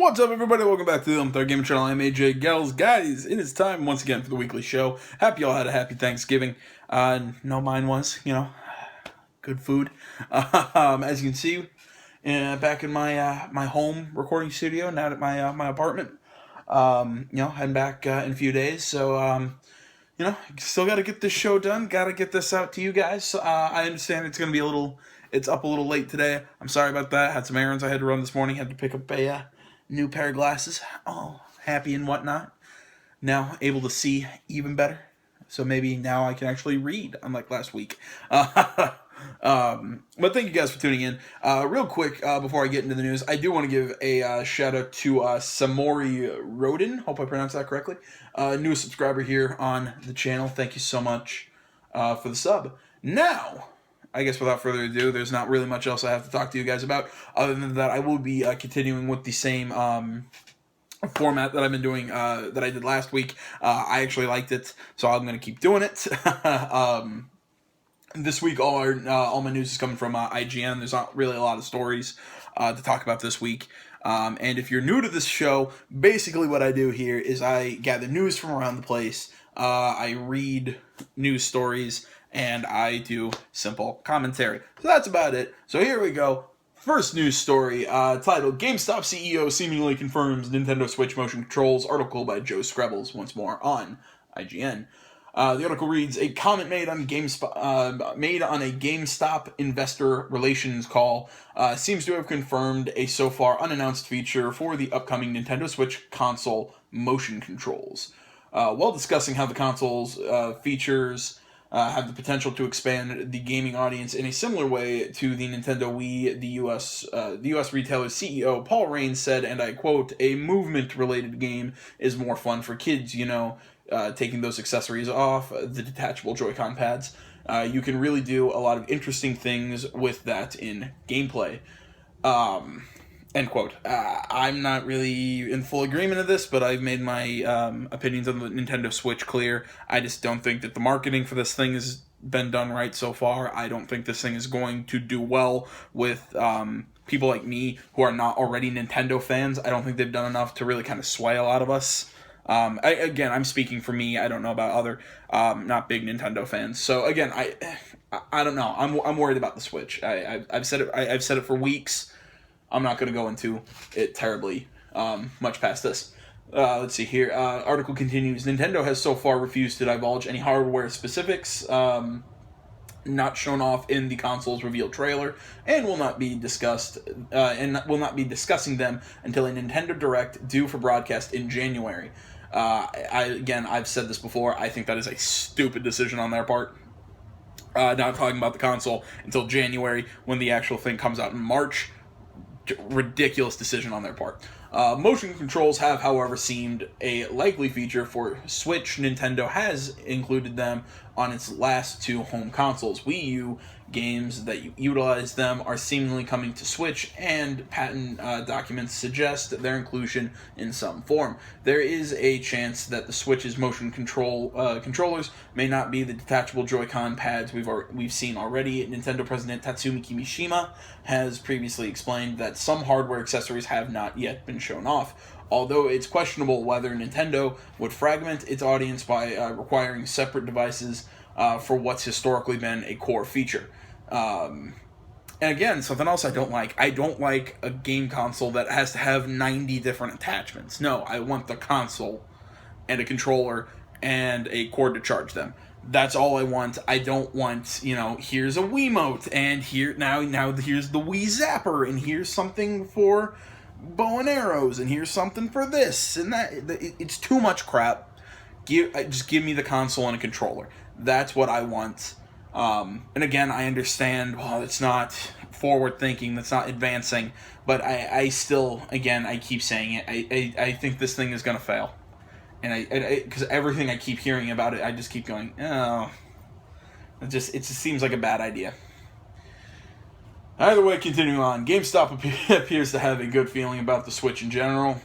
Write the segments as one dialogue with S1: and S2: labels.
S1: What's up, everybody? Welcome back to the Third Gaming Channel. I'm AJ Gels. Guys, it is time once again for the weekly show. Happy y'all had a happy Thanksgiving. No, mine was, good food. As you can see, back in my my home recording studio, not at my apartment. Heading back in a few days. So, still got to get this show done. Got to get this out to you guys. I understand it's going to be it's up a little late today. I'm sorry about that. Had some errands I had to run this morning. Had to pick up a new pair of glasses. All happy and whatnot. Now able to see even better. So maybe now I can actually read, unlike last week. But thank you guys for tuning in. Real quick, before I get into the news, I do want to give a shout out to Samori Rodin. Hope I pronounced that correctly. New subscriber here on the channel. Thank you so much for the sub. Now, I guess without further ado, there's not really much else I have to talk to you guys about. Other than that, I will be continuing with the same format that I've been doing, that I did last week. I actually liked it, so I'm going to keep doing it. This week, all my news is coming from IGN. There's not really a lot of stories to talk about this week. And if you're new to this show, basically what I do here is I gather news from around the place. I read news stories, and I do simple commentary. So that's about it. So here we go. First news story, titled GameStop CEO Seemingly Confirms Nintendo Switch Motion Controls, article by Joe Screbbles, once more on IGN. The article reads, a comment made on a GameStop investor relations call seems to have confirmed a so far unannounced feature for the upcoming Nintendo Switch console motion controls. While discussing how the console's features have the potential to expand the gaming audience in a similar way to the Nintendo Wii, the U.S. retailer's CEO Paul Raines said, and I quote, "A movement-related game is more fun for kids, taking those accessories off, the detachable Joy-Con pads. You can really do a lot of interesting things with that in gameplay." End quote. I'm not really in full agreement of this, but I've made my opinions on the Nintendo Switch clear. I just don't think that the marketing for this thing has been done right so far. I don't think this thing is going to do well with people like me who are not already Nintendo fans. I don't think they've done enough to really kind of sway a lot of us. I'm speaking for me. I don't know about other not big Nintendo fans. So again, I don't know. I'm worried about the Switch. I've said it. I've said it for weeks. I'm not going to go into it terribly much past this. Let's see here. Article continues. Nintendo has so far refused to divulge any hardware specifics not shown off in the console's reveal trailer, and will not be discussing them until a Nintendo Direct due for broadcast in January. I've said this before. I think that is a stupid decision on their part. Not talking about the console until January when the actual thing comes out in March. Ridiculous decision on their part. Motion controls have, however, seemed a likely feature for Switch. Nintendo has included them on its last two home consoles. Wii U games that utilize them are seemingly coming to Switch, and patent documents suggest their inclusion in some form. There is a chance that the Switch's motion controllers may not be the detachable Joy-Con pads we've seen already. Nintendo President Tatsumi Kimishima has previously explained that some hardware accessories have not yet been shown off, although it's questionable whether Nintendo would fragment its audience by requiring separate devices for what's historically been a core feature. And again, something else I don't like. I don't like a game console that has to have 90 different attachments. No, I want the console and a controller and a cord to charge them. That's all I want. I don't want, here's a Wiimote, and now here's the Wii Zapper, and here's something for bow and arrows, and here's something for this and that. It's too much crap. Just give me the console and a controller. That's what I want. And again, I understand, it's not forward thinking, that's not advancing, but I still, again, I keep saying it, I think this thing is going to fail. And because everything I keep hearing about it, I just keep going, oh, it just seems like a bad idea. Either way, continuing on, GameStop appears to have a good feeling about the Switch in general.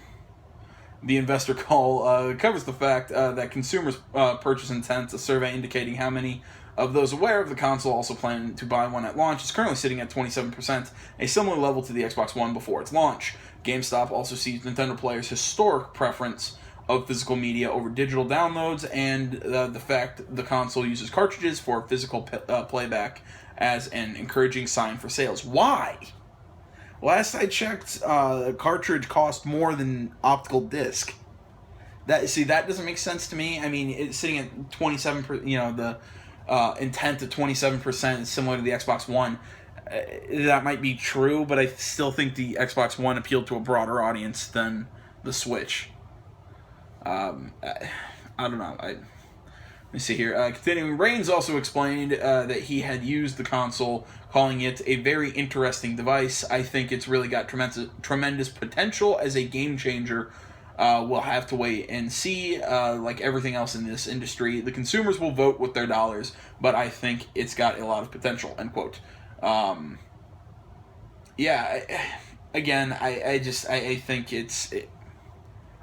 S1: The investor call covers the fact that consumers' purchase intent, a survey indicating how many of those aware of the console also plan to buy one at launch, is currently sitting at 27%, a similar level to the Xbox One before its launch. GameStop also sees Nintendo players' historic preference of physical media over digital downloads, and the fact the console uses cartridges for physical playback as an encouraging sign for sales. Why? Last I checked, a cartridge cost more than optical disc. That doesn't make sense to me. I mean, it's sitting at 27%. The intent at 27% is similar to the Xbox One. That might be true, but I still think the Xbox One appealed to a broader audience than the Switch. I don't know. Let me see here. Continuing, Reigns also explained that he had used the console, calling it a very interesting device. I think it's really got tremendous potential as a game changer. We'll have to wait and see. Like everything else in this industry, the consumers will vote with their dollars, but I think it's got a lot of potential, end quote. Again, I think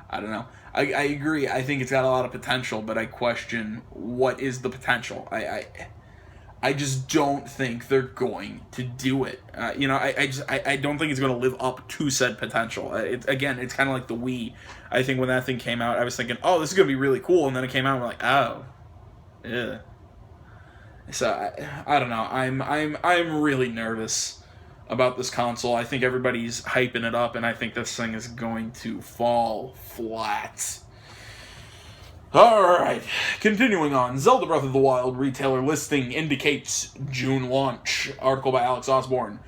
S1: I don't know. I agree. I think it's got a lot of potential, but I question what is the potential. I just don't think they're going to do it. I don't think it's going to live up to said potential. It's kind of like the Wii. I think when that thing came out, I was thinking, oh, this is going to be really cool, and then it came out, and we're like, oh, yeah. So I don't know. I'm really nervous about this console. I think everybody's hyping it up, and I think this thing is going to fall flat. Alright, continuing on. Zelda Breath of the Wild retailer listing indicates June launch. Article by Alex Osborne.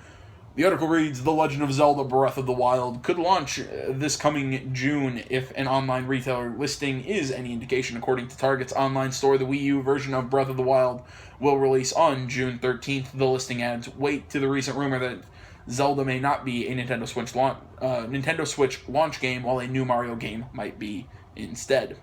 S1: The article reads, The Legend of Zelda Breath of the Wild could launch this coming June if an online retailer listing is any indication. According to Target's online store, the Wii U version of Breath of the Wild will release on June 13th. The listing adds weight to the recent rumor that Zelda may not be a Nintendo Switch launch game, while a new Mario game might be instead.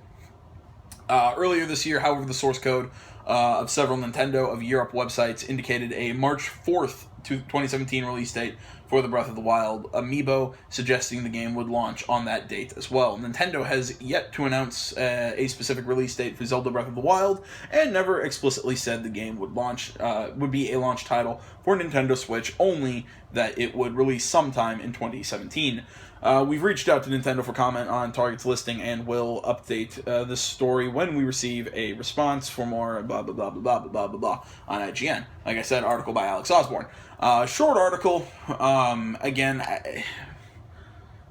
S1: Earlier this year, however, the source code of several Nintendo of Europe websites indicated a March 4th, 2017 release date for the Breath of the Wild amiibo, suggesting the game would launch on that date as well. Nintendo has yet to announce a specific release date for Zelda Breath of the Wild, and never explicitly said the game would be a launch title for Nintendo Switch, only that it would release sometime in 2017. We've reached out to Nintendo for comment on Target's listing and will update this story when we receive a response. For more blah blah blah blah blah blah blah blah on IGN. Like I said, article by Alex Osborne. Short article. Again,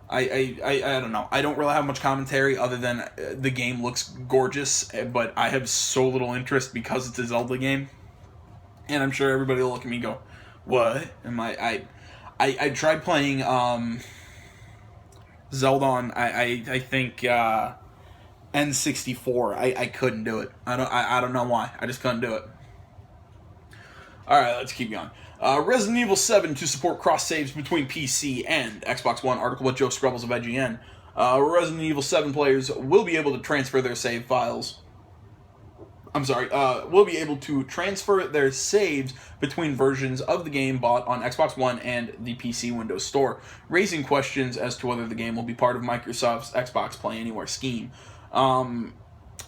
S1: I don't know. I don't really have much commentary other than the game looks gorgeous, but I have so little interest because it's a Zelda game, and I'm sure everybody will look at me and go, "What?" And I tried playing Zelda on I think N64. I couldn't do it. I don't know why. I just couldn't do it. Alright, let's keep going. Resident Evil 7 to support cross saves between PC and Xbox One. Article by Joe Scrubbles of IGN. Resident Evil 7 players will be able to transfer their save files. Will be able to transfer their saves between versions of the game bought on Xbox One and the PC Windows Store, raising questions as to whether the game will be part of Microsoft's Xbox Play Anywhere scheme.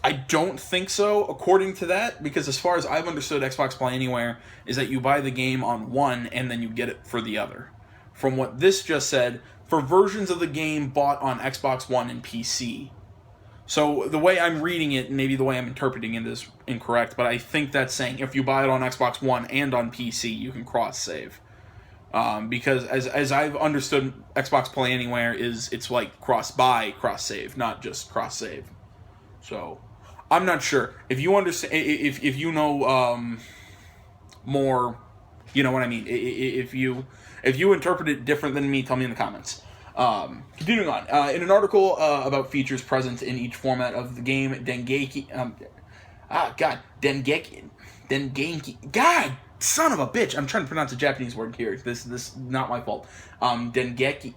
S1: I don't think so, according to that, because as far as I've understood Xbox Play Anywhere is that you buy the game on one and then you get it for the other. From what this just said, for versions of the game bought on Xbox One and PC. So the way I'm reading it, maybe the way I'm interpreting it is incorrect, but I think that's saying if you buy it on Xbox One and on PC, you can cross-save. Because as I've understood Xbox Play Anywhere it's like cross-buy, cross-save, not just cross-save. So I'm not sure. If you understand, if you know more, you know what I mean. If you interpret it different than me, tell me in the comments. Continuing on, in an article about features present in each format of the game, Dengeki, God, son of a bitch, I'm trying to pronounce a Japanese word here. This is not my fault. Dengeki,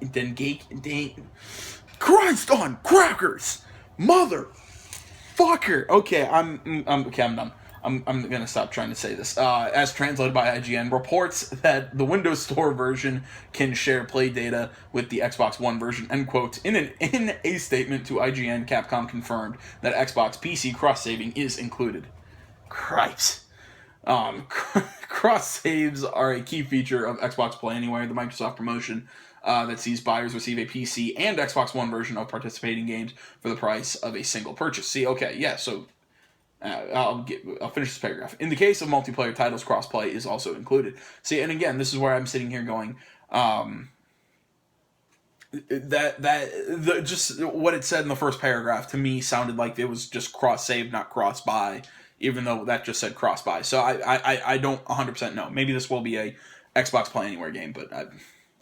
S1: Christ on crackers, motherfucker. Okay, I'm done. I'm gonna stop trying to say this. As translated by IGN, reports that the Windows Store version can share play data with the Xbox One version. End quote. In a statement to IGN, Capcom confirmed that Xbox PC cross-saving is included. Christ. Cross saves are a key feature of Xbox Play Anywhere, the Microsoft promotion. that sees buyers receive a PC and Xbox One version of participating games for the price of a single purchase. See, okay, yeah, so I'll finish this paragraph. In the case of multiplayer titles, crossplay is also included. See, and again, this is where I'm sitting here going, just what it said in the first paragraph to me sounded like it was just cross save, not cross buy, even though that just said cross buy. So I don't 100% know. Maybe this will be a Xbox Play Anywhere game, but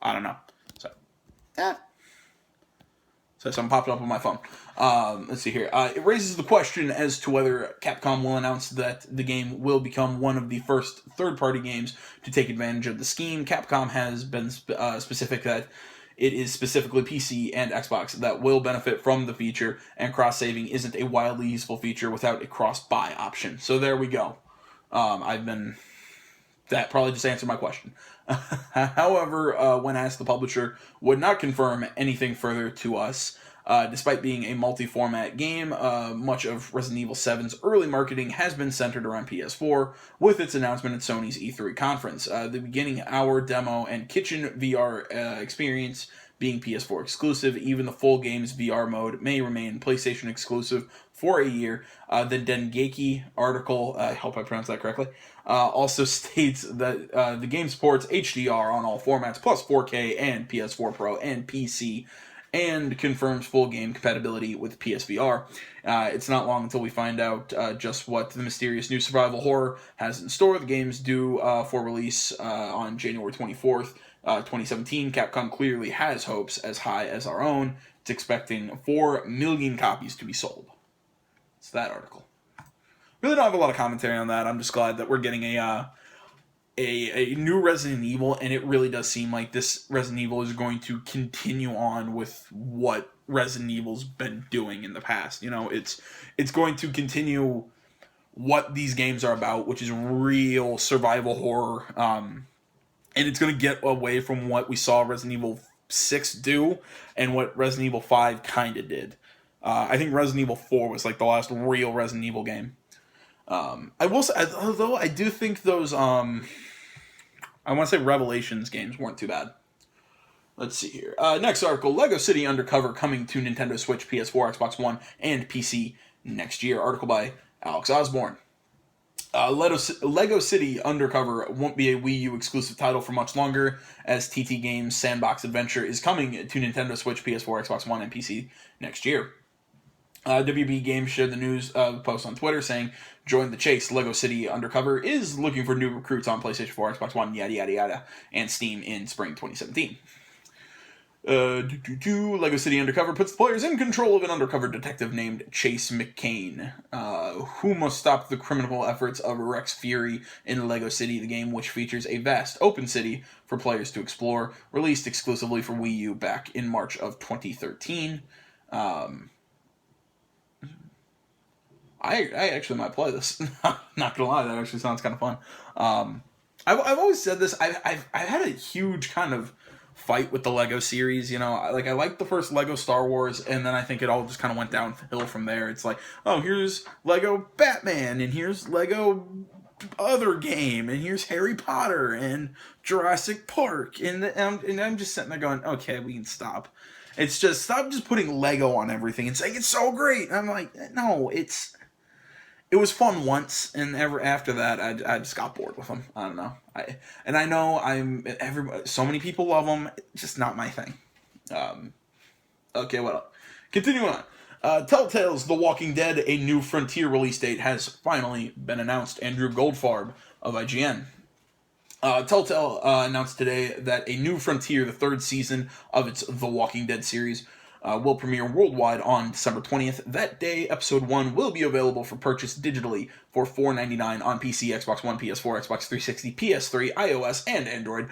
S1: I don't know. So yeah. So something popped up on my phone. Let's see here. It raises the question as to whether Capcom will announce that the game will become one of the first third-party games to take advantage of the scheme. Capcom has been specific that it is specifically PC and Xbox that will benefit from the feature, and cross-saving isn't a wildly useful feature without a cross-buy option. So there we go. That probably just answered my question. However, when asked, the publisher would not confirm anything further to us. Despite being a multi-format game, much of Resident Evil 7's early marketing has been centered around PS4, with its announcement at Sony's E3 conference. The beginning hour demo and kitchen VR experience being PS4 exclusive. Even the full game's VR mode may remain PlayStation exclusive for a year. The Dengeki article, I hope I pronounced that correctly, also states that the game supports HDR on all formats, plus 4K and PS4 Pro and PC, and confirms full game compatibility with PSVR. It's not long until we find out just what the mysterious new survival horror has in store. The game's due for release on January 24th, 2017. Capcom clearly has hopes as high as our own. It's expecting 4 million copies to be sold. It's that article. Really don't have a lot of commentary on that. I'm just glad that we're getting a new Resident Evil, and it really does seem like this Resident Evil is going to continue on with what Resident Evil's been doing in the past. You know, it's going to continue what these games are about, which is real survival horror, and it's going to get away from what we saw Resident Evil 6 do and what Resident Evil 5 kind of did. I think Resident Evil 4 was like the last real Resident Evil game. I will say, although I do think those, I want to say Revelations games weren't too bad. Let's see here. Next article, Lego City Undercover coming to Nintendo Switch, PS4, Xbox One, and PC next year. Article by Alex Osborne. Lego City Undercover won't be a Wii U exclusive title for much longer, as TT Games' sandbox adventure is coming to Nintendo Switch, PS4, Xbox One, and PC next year. WB Games shared the news post on Twitter saying, "Join the chase. Lego City Undercover is looking for new recruits on PlayStation 4, Xbox One, yada yada yada, and Steam in spring 2017. Lego City Undercover puts the players in control of an undercover detective named Chase McCain, who must stop the criminal efforts of Rex Fury in Lego City, the game, which features a vast open city for players to explore, released exclusively for Wii U back in March of 2013. I actually might play this. Not gonna lie, that actually sounds kind of fun. I've always said this. I've had a huge kind of fight with the Lego series. You know, I liked the first Lego Star Wars, and then I think it all just kind of went downhill from there. It's like, oh, here's Lego Batman, and here's Lego other game, and here's Harry Potter and Jurassic Park, and I'm just sitting there going, okay, we can stop. It's just stop just putting Lego on everything and saying it's so great. And I'm like, no, it was fun once, and after that, I just got bored with them. I don't know. I know so many people love them. It's just not my thing. Okay, what else? Continuing on. Telltale's The Walking Dead: A New Frontier release date has finally been announced. Andrew Goldfarb of IGN. Telltale announced today that A New Frontier, the third season of its The Walking Dead series, will premiere worldwide on December 20th. That day, Episode 1 will be available for purchase digitally for $4.99 on PC, Xbox One, PS4, Xbox 360, PS3, iOS, and Android.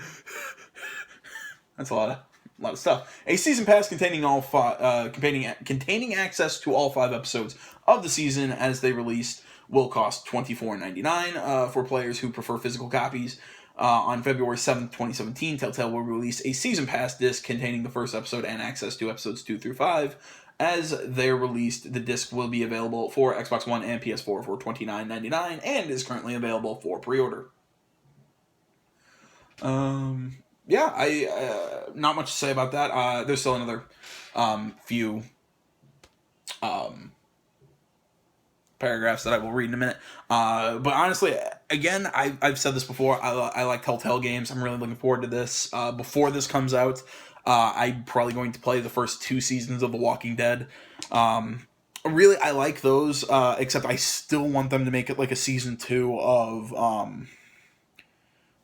S1: That's a lot of stuff. A season pass containing containing access to all 5 episodes of the season as they released will cost $24.99 for players who prefer physical copies. On February 7th, 2017, Telltale will release a Season Pass disc containing the first episode and access to episodes 2 through 5. As they're released, the disc will be available for Xbox One and PS4 for $29.99 and is currently available for pre-order. Yeah, yeah, I not much to say about that. There's still another few paragraphs that I will read in a minute. But honestly, again, I've said this before. I like Telltale games. I'm really looking forward to this. Before this comes out, I'm probably going to play the first 2 seasons of The Walking Dead. Really, I like those, except I still want them to make it like a season 2 of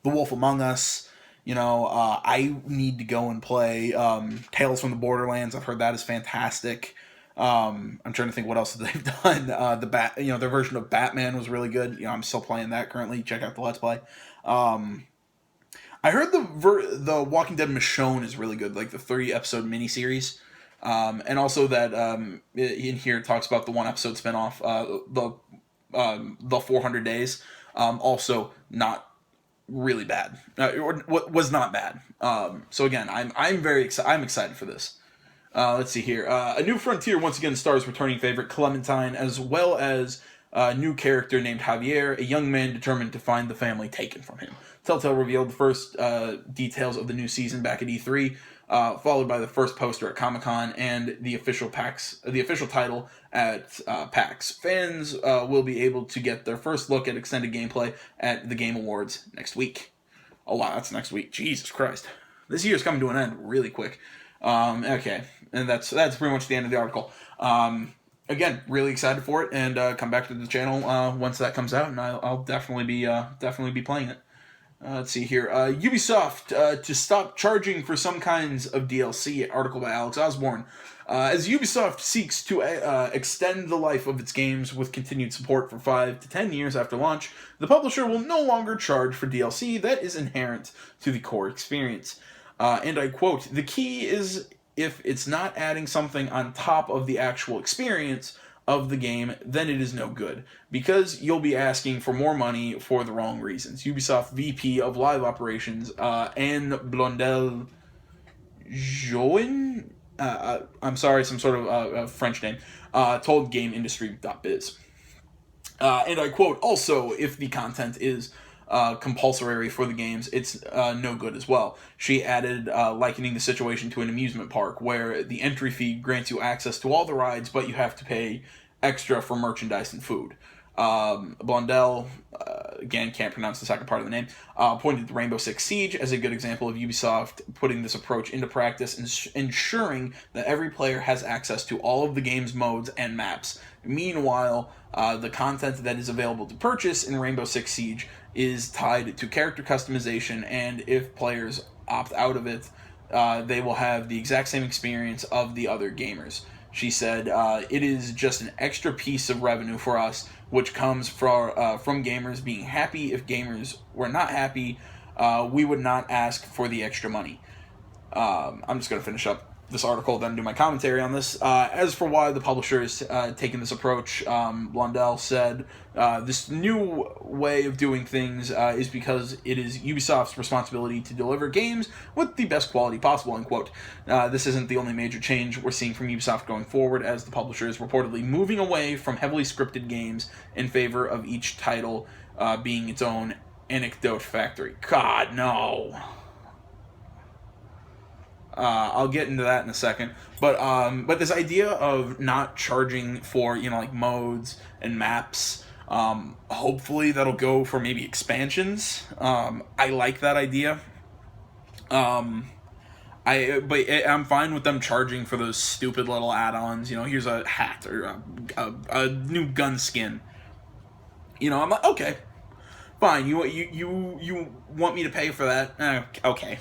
S1: The Wolf Among Us. I need to go and play Tales from the Borderlands. I've heard that is fantastic. I'm trying to think what else they've done. Their version of Batman was really good. I'm still playing that currently. Check out the Let's Play. I heard the Walking Dead Michonne is really good, like the 30-episode miniseries. And also that in here it talks about the 1-episode spinoff, the 400 Days. Also not really bad, or was not bad. So again, I'm very excited. I'm excited for this. Let's see here. A New Frontier once again stars returning favorite Clementine, as well as a new character named Javier, a young man determined to find the family taken from him. Telltale revealed the first details of the new season back at E3, followed by the first poster at Comic-Con and the official title at PAX. Fans will be able to get their first look at extended gameplay at the Game Awards next week. Oh wow, that's next week. Jesus Christ. This year's coming to an end really quick. Okay, and that's pretty much the end of the article. Again, really excited for it, and come back to the channel once that comes out, and I'll definitely be playing it. Let's see here. Ubisoft to stop charging for some kinds of DLC. Article by Alex Osborne. As Ubisoft seeks to extend the life of its games with continued support for 5 to 10 years after launch, the publisher will no longer charge for DLC that is inherent to the core experience. And I quote, "The key is if it's not adding something on top of the actual experience of the game, then it is no good, because you'll be asking for more money for the wrong reasons." Ubisoft VP of Live Operations, Anne Blondel Join, I'm sorry, some sort of French name, told GameIndustry.biz. And I quote, "Also, if the content is compulsory for the games, it's no good as well." She added, likening the situation to an amusement park where the entry fee grants you access to all the rides, but you have to pay extra for merchandise and food. Blondell, again, can't pronounce the second part of the name, pointed to Rainbow Six Siege as a good example of Ubisoft putting this approach into practice and ensuring that every player has access to all of the game's modes and maps. Meanwhile, the content that is available to purchase in Rainbow Six Siege is tied to character customization, and if players opt out of it, they will have the exact same experience of the other gamers. She said, "It is just an extra piece of revenue for us, which comes from gamers being happy. If gamers were not happy, we would not ask for the extra money." I'm just going to finish up this article, then do my commentary on this. As for why the publisher is taking this approach, Blondell said, "This new way of doing things is because it is Ubisoft's responsibility to deliver games with the best quality possible," unquote. This isn't the only major change we're seeing from Ubisoft going forward, as the publisher is reportedly moving away from heavily scripted games in favor of each title being its own anecdote factory. God, no. I'll get into that in a second, but this idea of not charging for like modes and maps, hopefully that'll go for maybe expansions. I like that idea. I'm fine with them charging for those stupid little add-ons. Here's a hat or a new gun skin. I'm like, okay, fine. You want me to pay for that? Okay.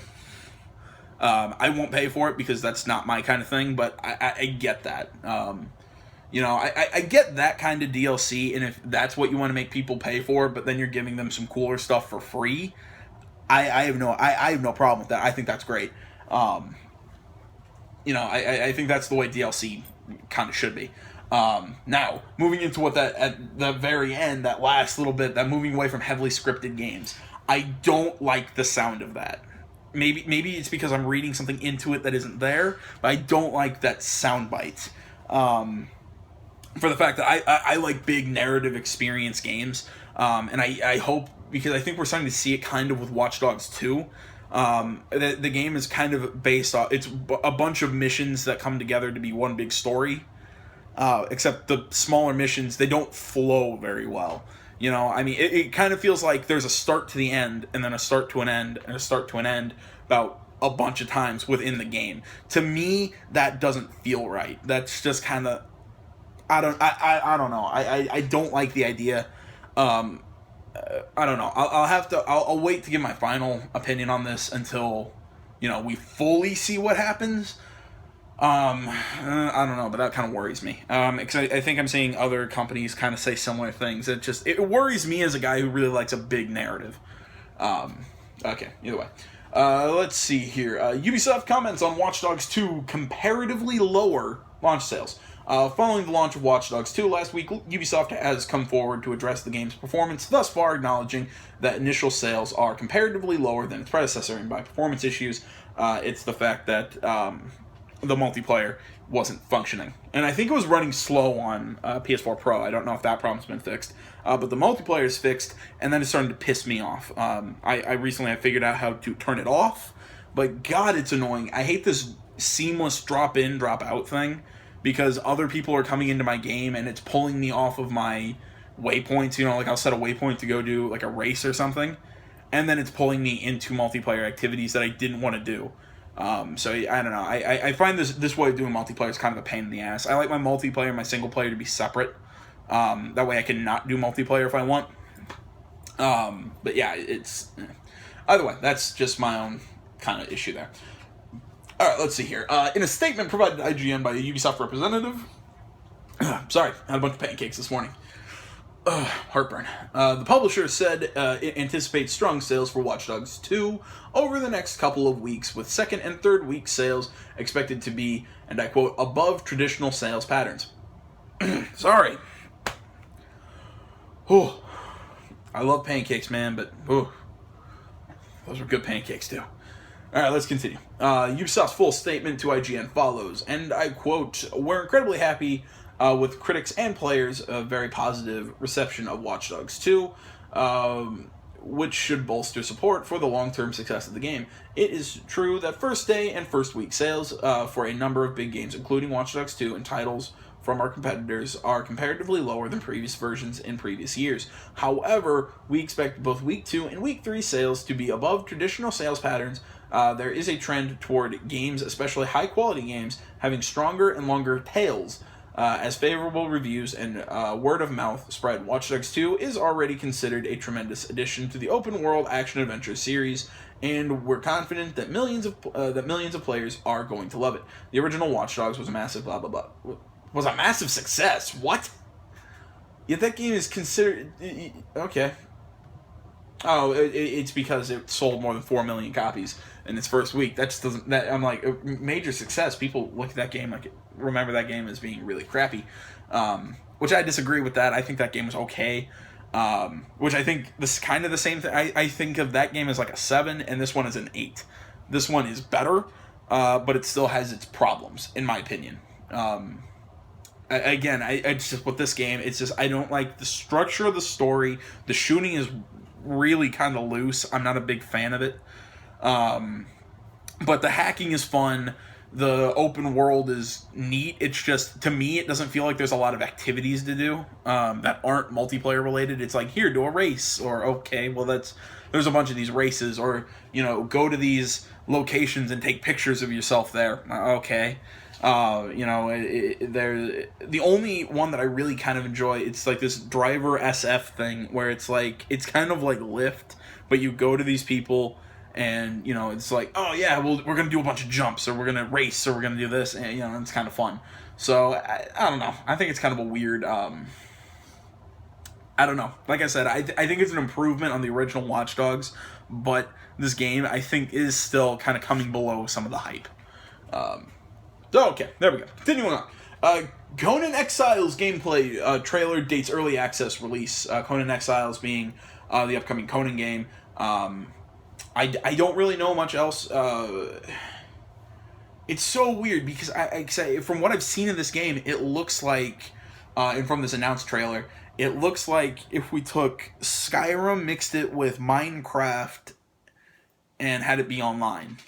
S1: I won't pay for it because that's not my kind of thing, but I get that. I get that kind of DLC, and if that's what you want to make people pay for, but then you're giving them some cooler stuff for free, I have no problem with that. I think that's great. I think that's the way DLC kind of should be. Now, moving into what that at the very end, that last little bit, that moving away from heavily scripted games, I don't like the sound of that. Maybe it's because I'm reading something into it that isn't there, but I don't like that soundbite. For the fact that I like big narrative experience games, and I hope, because I think we're starting to see it kind of with Watch Dogs 2. The game is kind of based off, it's a bunch of missions that come together to be one big story. Except the smaller missions, they don't flow very well. You know, I mean, it kind of feels like there's a start to the end, and then a start to an end, and a start to an end about a bunch of times within the game. To me, that doesn't feel right. That's just kind of, I don't know. I don't like the idea. I don't know. I'll wait to give my final opinion on this until, we fully see what happens. I don't know, but that kind of worries me. Because I think I'm seeing other companies kind of say similar things. It worries me as a guy who really likes a big narrative. Okay, either way. Let's see here. Ubisoft comments on Watch Dogs 2 comparatively lower launch sales. Following the launch of Watch Dogs 2 last week, Ubisoft has come forward to address the game's performance, thus far acknowledging that initial sales are comparatively lower than its predecessor, and by performance issues, it's the fact that the multiplayer wasn't functioning. And I think it was running slow on PS4 Pro. I don't know if that problem's been fixed. But the multiplayer is fixed, and then it's starting to piss me off. I recently figured out how to turn it off, but God, it's annoying. I hate this seamless drop-in, drop-out thing, because other people are coming into my game, and it's pulling me off of my waypoints. Like I'll set a waypoint to go do like a race or something, and then it's pulling me into multiplayer activities that I didn't want to do. So I don't know. I find this way of doing multiplayer is kind of a pain in the ass. I like my multiplayer and my single player to be separate. That way I can not do multiplayer if I want. But yeah, either way, that's just my own kind of issue there. Alright, let's see here. In a statement provided to IGN by a Ubisoft representative... Sorry, I had a bunch of pancakes this morning. Heartburn. The publisher said it anticipates strong sales for Watch Dogs 2 over the next couple of weeks, with second and third week sales expected to be, and I quote, above traditional sales patterns. Sorry. Oh, I love pancakes, man, but those are good pancakes too. Alright, let's continue. Ubisoft's full statement to IGN follows, and I quote, "We're incredibly happy with critics and players' very positive reception of Watch Dogs 2, which should bolster support for the long-term success of the game. It is true that first day and first week sales for a number of big games, including Watch Dogs 2 and titles from our competitors, are comparatively lower than previous versions in previous years. However, we expect both Week 2 and Week 3 sales to be above traditional sales patterns. There is a trend toward games, especially high-quality games, having stronger and longer tails. As favorable reviews and word of mouth spread, Watch Dogs 2 is already considered a tremendous addition to the open-world action-adventure series, and we're confident that millions of players are going to love it. The original Watch Dogs was a massive blah blah blah. Was a massive success. What? Yet that game is considered okay. Oh, it's because it sold more than 4 million copies in its first week. That just doesn't. I'm like, a major success. People look at that game remember that game as being really crappy, which I disagree with that. I think that game was okay, which I think this is kind of the same thing. I think of that game as like a 7, and this one is an 8. This one is better, but it still has its problems, in my opinion. Again, it's just with this game, it's just I don't like the structure of the story. The shooting is really kind of loose. I'm not a big fan of it. But the hacking is fun. The open world is neat. It's just, to me, it doesn't feel like there's a lot of activities to do that aren't multiplayer related. It's like, here, do a race, or okay, well there's a bunch of these races, or go to these locations and take pictures of yourself there. Okay. The only one that I really kind of enjoy, it's like this driver SF thing where it's like, it's kind of like Lyft, but you go to these people and, it's like, oh yeah, well, we're going to do a bunch of jumps, or we're going to race, or we're going to do this, and, it's kind of fun. So, I don't know. I think it's kind of a weird, I don't know. Like I said, I think it's an improvement on the original Watch Dogs, but this game, I think, is still kind of coming below some of the hype. Okay, there we go. Continuing on. Conan Exiles gameplay trailer dates early access release. Conan Exiles being the upcoming Conan game. I don't really know much else. It's so weird because I say, from what I've seen of this game, it looks like, and from this announced trailer, it looks like if we took Skyrim, mixed it with Minecraft, and had it be online.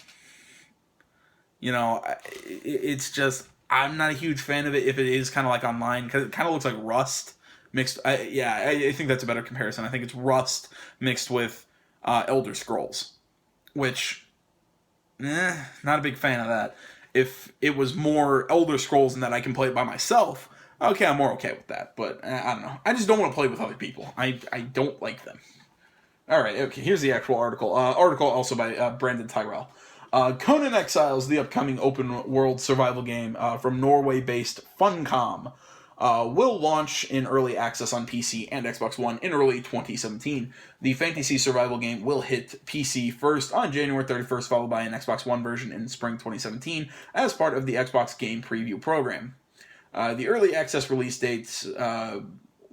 S1: It's just, I'm not a huge fan of it if it is kind of like online, because it kind of looks like Rust mixed. I think that's a better comparison. I think it's Rust mixed with Elder Scrolls, which, not a big fan of that. If it was more Elder Scrolls and that I can play it by myself, okay, I'm more okay with that. But I don't know. I just don't want to play with other people. I don't like them. All right, okay, here's the actual article. Article also by Brandon Tyrell. Conan Exiles, the upcoming open-world survival game from Norway-based Funcom, will launch in early access on PC and Xbox One in early 2017. The fantasy survival game will hit PC first on January 31st, followed by an Xbox One version in spring 2017 as part of the Xbox Game Preview program. The early access release dates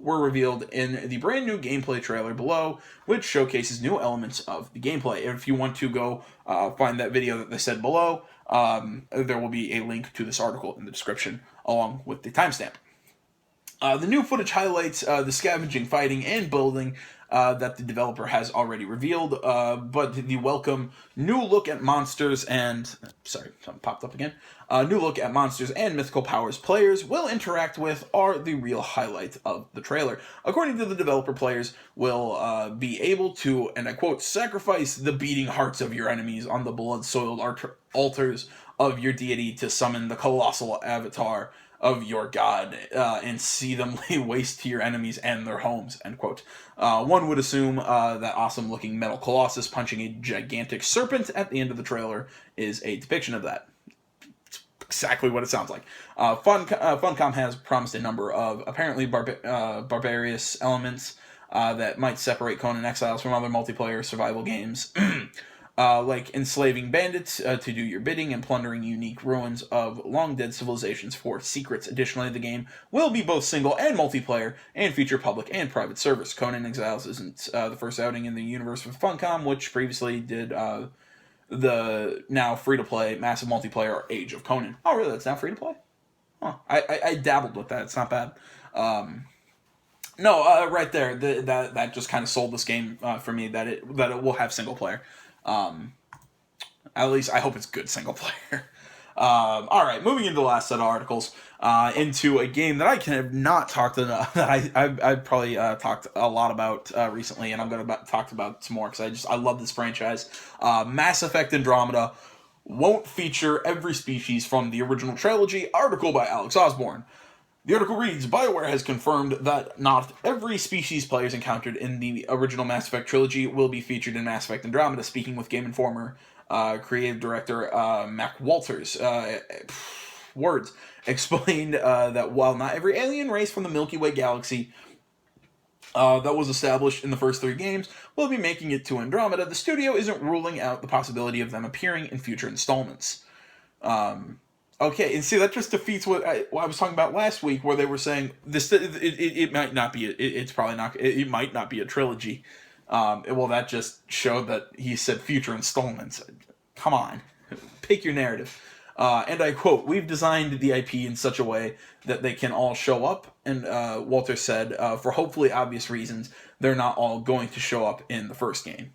S1: were revealed in the brand new gameplay trailer below, which showcases new elements of the gameplay. If you want to go find that video that they said below, there will be a link to this article in the description along with the timestamp. The new footage highlights the scavenging, fighting, and building that the developer has already revealed, but the welcome new look at monsters and... Sorry, something popped up again. New look at monsters and mythical powers players will interact with are the real highlight of the trailer. According to the developer, players will be able to, and I quote, sacrifice the beating hearts of your enemies on the blood-soiled altars of your deity to summon the colossal avatar of your god, and see them lay waste to your enemies and their homes, end quote. One would assume that awesome-looking metal colossus punching a gigantic serpent at the end of the trailer is a depiction of that. It's exactly what it sounds like. Funcom has promised a number of apparently barbarous elements that might separate Conan Exiles from other multiplayer survival games. Like enslaving bandits to do your bidding and plundering unique ruins of long-dead civilizations for secrets. Additionally, the game will be both single and multiplayer and feature public and private servers. Conan Exiles isn't the first outing in the universe of Funcom, which previously did the now free-to-play massive multiplayer Age of Conan. Oh, really? That's now free-to-play? Huh. I dabbled with that. It's not bad. Right there. That just kind of sold this game for me, that it will have single-player. At least I hope it's good single player. All right, moving into the last set of articles, into a game that I have not talked enough, that I've probably talked a lot about recently, and I'm going to talk about some more because I love this franchise. Mass Effect Andromeda won't feature every species from the original trilogy. Article by Alex Osborne. The article reads, BioWare has confirmed that not every species players encountered in the original Mass Effect trilogy will be featured in Mass Effect Andromeda. Speaking with Game Informer creative director Mac Walters, words, explained that while not every alien race from the Milky Way galaxy that was established in the first 3 games will be making it to Andromeda, the studio isn't ruling out the possibility of them appearing in future installments. Okay, and see, that just defeats what I was talking about last week, where they were saying this. It might not be. It's probably not. It might not be a trilogy. Well, that just showed that he said future installments. Come on, pick your narrative. And I quote: "We've designed the IP in such a way that they can all show up." And Walter said, "For hopefully obvious reasons, they're not all going to show up in the first game."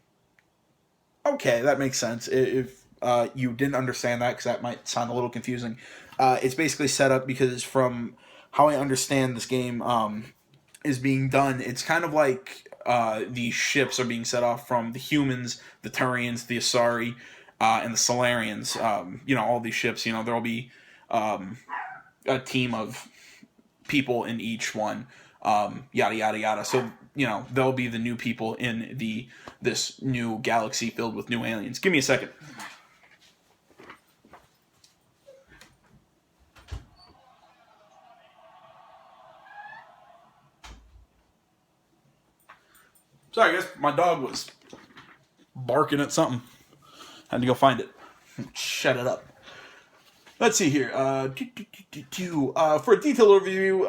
S1: Okay, that makes sense. If you didn't understand that, because that might sound a little confusing. It's basically set up because from how I understand this game is being done, it's kind of like these ships are being set off from the humans, the Turians, the Asari, and the Solarians. All these ships, there will be a team of people in each one, yada, yada, yada. So, they'll be the new people in this new galaxy filled with new aliens. Give me a second. Sorry, guys. My dog was barking at something. Had to go find it. Shut it up. Let's see here. For a detailed overview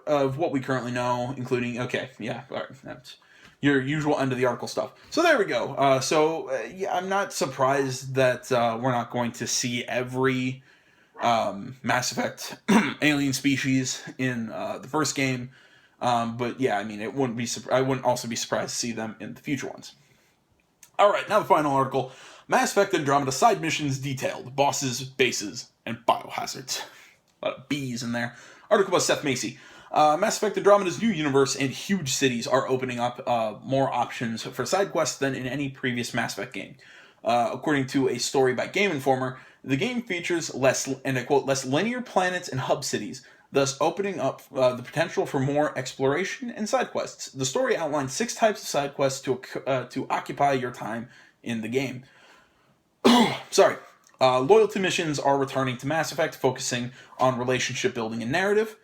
S1: of what we currently know, including... Okay, yeah. All right, that's your usual end of the article stuff. So there we go. I'm not surprised that we're not going to see every Mass Effect alien species in the first game. But yeah, I mean, I wouldn't also be surprised to see them in the future ones. All right, now the final article Mass Effect Andromeda side missions detailed, bosses, bases, and biohazards. A lot of B's in there. Article by Seth Macy. Mass Effect Andromeda's new universe and huge cities are opening up more options for side quests than in any previous Mass Effect game. According to a story by Game Informer, the game features less, and I quote, less linear planets and hub cities, thus opening up the potential for more exploration and side quests. The story outlines 6 types of side quests to occupy your time in the game. Sorry. Loyalty missions are returning to Mass Effect, focusing on relationship building and narrative.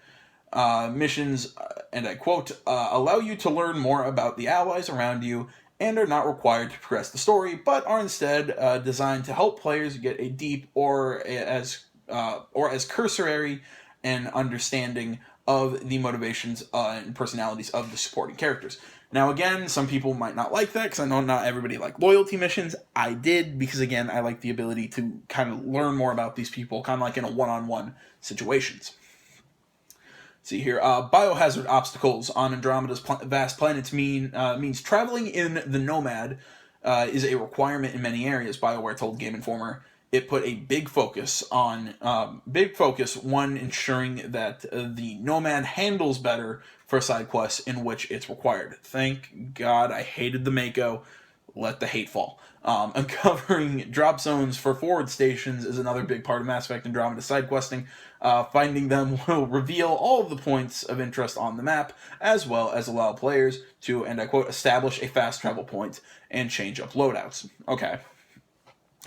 S1: Missions, and I quote, allow you to learn more about the allies around you and are not required to progress the story, but are instead designed to help players get a deep or as cursory an understanding of the motivations and personalities of the supporting characters. Now, again, some people might not like that, because I know not everybody liked loyalty missions. I did, because, again, I like the ability to kind of learn more about these people, kind of like in a one-on-one situations. See here, biohazard obstacles on Andromeda's vast planets means traveling in the Nomad is a requirement in many areas, BioWare told Game Informer. It put a big focus on, one, ensuring that the Nomad handles better for side quests in which it's required. Thank God, I hated the Mako. Let the hate fall. Uncovering drop zones for forward stations is another big part of Mass Effect Andromeda side questing. Finding them will reveal all of the points of interest on the map, as well as allow players to, and I quote, establish a fast travel point and change up loadouts. Okay.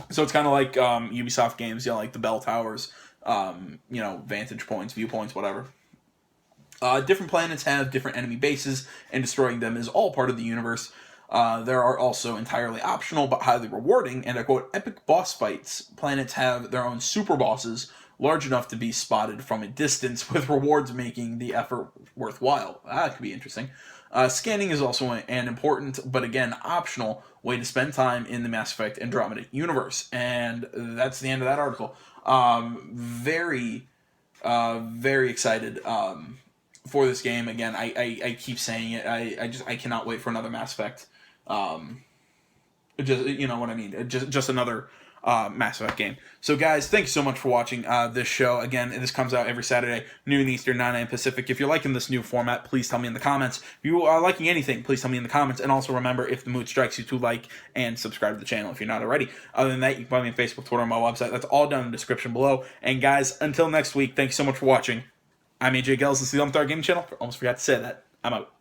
S1: So it's kind of like Ubisoft games, like the bell towers, vantage points, viewpoints, whatever. Different planets have different enemy bases, and destroying them is all part of the universe. There are also entirely optional but highly rewarding, and I quote, epic boss fights. Planets have their own super bosses, large enough to be spotted from a distance, with rewards making the effort worthwhile. That could be interesting. Scanning is also an important, but again, optional way to spend time in the Mass Effect Andromeda universe. And that's the end of that article. Very excited for this game. Again, I keep saying it. I cannot wait for another Mass Effect. Just, you know what I mean. Just another Mass Effect game. So guys, thank you so much for watching this show. Again, this comes out every Saturday, noon Eastern, 9 a.m. Pacific. If you're liking this new format, please tell me in the comments. If you are liking anything, please tell me in the comments. And also remember, if the mood strikes you, to like and subscribe to the channel if you're not already. Other than that, you can find me on Facebook, Twitter, and my website. That's all down in the description below. And guys, until next week, thank you so much for watching. I'm AJ Gels. This is the Gaming Channel. Almost forgot to say that. I'm out.